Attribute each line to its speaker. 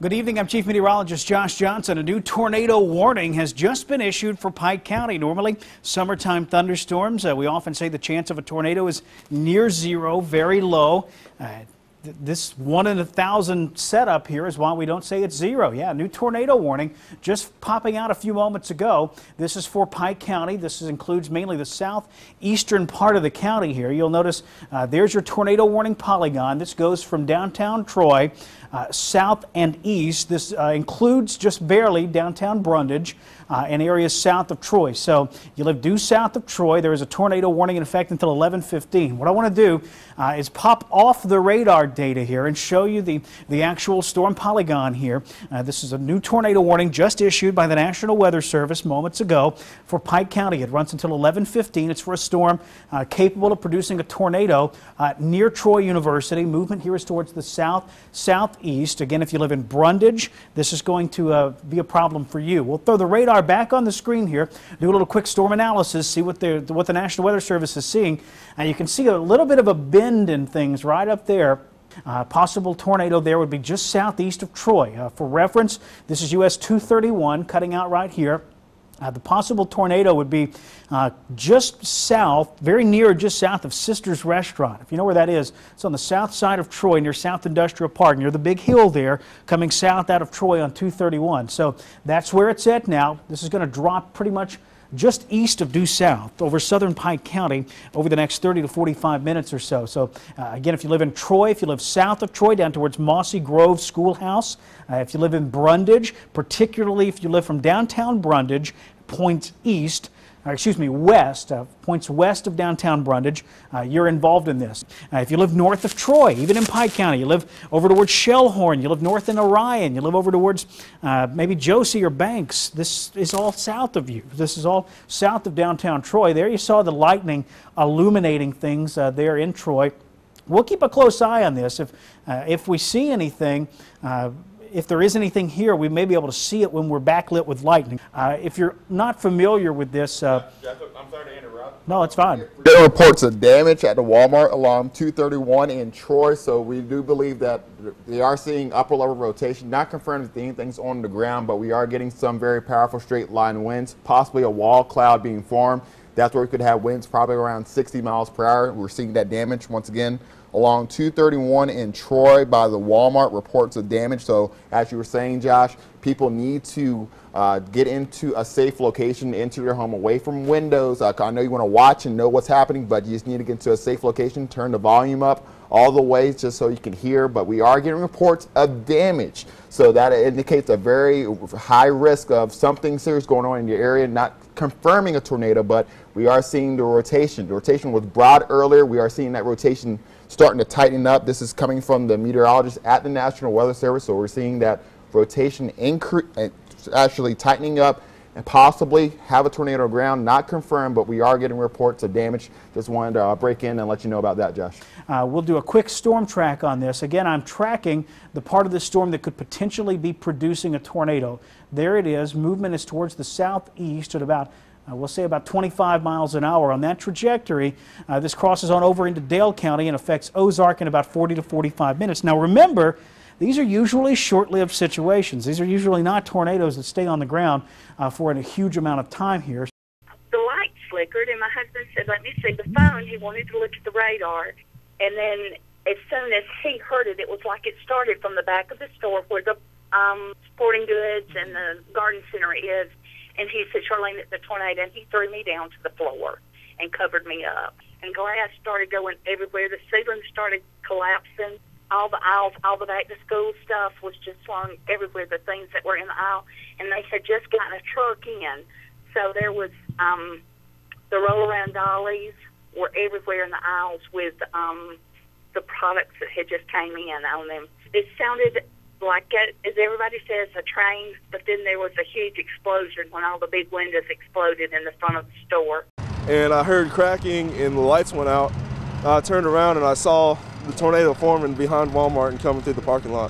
Speaker 1: Good evening. I'm Chief Meteorologist Josh Johnson. A new tornado warning has just been issued for Pike County. Normally, summertime thunderstorms, we often say the chance of a tornado is near zero, very low. This 1 in 1,000 setup here is why we don't say it's zero. Yeah, new tornado warning just popping out a few moments ago. This is for Pike County. This includes mainly the southeastern part of the county here. You'll notice there's your tornado warning polygon. This goes from downtown Troy south and east. This includes just barely downtown Brundage and areas south of Troy. So you live due south of Troy. There is a tornado warning in effect until 11:15. What I want to do is pop off the radar data here and show you the actual storm polygon here. This is a new tornado warning just issued by the National Weather Service moments ago for Pike County. It runs until 11:15. It's for a storm capable of producing a tornado near Troy University. Movement here is towards the southeast. Again, if you live in Brundage, this is going to be a problem for you. We'll throw the radar back on the screen here, do a little quick storm analysis, see what the National Weather Service is seeing. And you can see a little bit of a bend in things right up there. Possible tornado there would be just southeast of Troy. For reference, this is US 231 cutting out right here. The possible tornado would be just south, very near just south of Sisters Restaurant. If you know where that is, it's on the south side of Troy near South Industrial Park, near the big hill there, coming south out of Troy on 231. So that's where it's at now. This is going to drop pretty much just east of due south over southern Pike County over the next 30 to 45 minutes or so. So again, if you live in Troy, if you live south of Troy down towards Mossy Grove Schoolhouse, if you live in Brundage, particularly if you live from downtown Brundage, points west, points west of downtown Brundage, you're involved in this. If you live north of Troy, even in Pike County, you live over towards Shellhorn, you live north in Orion, you live over towards maybe Josie or Banks, this is all south of you. This is all south of downtown Troy. There you saw the lightning illuminating things there in Troy. We'll keep a close eye on this. If we see anything, if there is anything here, we may be able to see it when we're backlit with lightning. If you're not familiar with this...
Speaker 2: I'm sorry to interrupt.
Speaker 1: No, it's fine.
Speaker 2: There are reports of damage at the Walmart along 231 in Troy, so we do believe that they are seeing upper level rotation. Not confirmed that anything's on the ground, but we are getting some very powerful straight line winds, possibly a wall cloud being formed. That's where we could have winds probably around 60 miles per hour. We're seeing that damage once again along 231 in Troy by the Walmart, reports of damage. So as you were saying, Josh, people need to get into a safe location, into their home, away from windows. I know you want to watch and know what's happening, but you just need to get into a safe location, turn the volume up all the way just so you can hear. But we are getting reports of damage. So that indicates a very high risk of something serious going on in your area, not confirming a tornado, but we are seeing the rotation. The rotation was broad earlier. We are seeing that rotation starting to tighten up. This is coming from the meteorologists at the National Weather Service. So we're seeing that rotation actually tightening up and possibly have a tornado ground. Not confirmed, but we are getting reports of damage. Just wanted to break in and let you know about that, Josh.
Speaker 1: We'll do a quick storm track on this. Again, I'm tracking the part of the storm that could potentially be producing a tornado. There it is. Movement is towards the southeast at about we'll say about 25 miles an hour. On that trajectory, this crosses on over into Dale County and affects Ozark in about 40 to 45 minutes. Now remember, these are usually short-lived situations. These are usually not tornadoes that stay on the ground for a huge amount of time here.
Speaker 3: The light flickered and my husband said, "Let me see the phone." He wanted to look at the radar. And then as soon as he heard it, it was like it started from the back of the store where the sporting goods and the garden center is. And he said, "Charlene, it's a tornado," and he threw me down to the floor and covered me up. And glass started going everywhere. The ceilings started collapsing. All the aisles, all the back-to-school stuff was just flung everywhere, the things that were in the aisle. And they had just gotten a truck in. So there was the roll-around dollies were everywhere in the aisles with the products that had just came in on them. It sounded like, as everybody says, a train, but then there was a huge explosion when all the big windows exploded in the front of the store.
Speaker 4: And I heard cracking and the lights went out. I turned around and I saw the tornado forming behind Walmart and coming through the parking lot.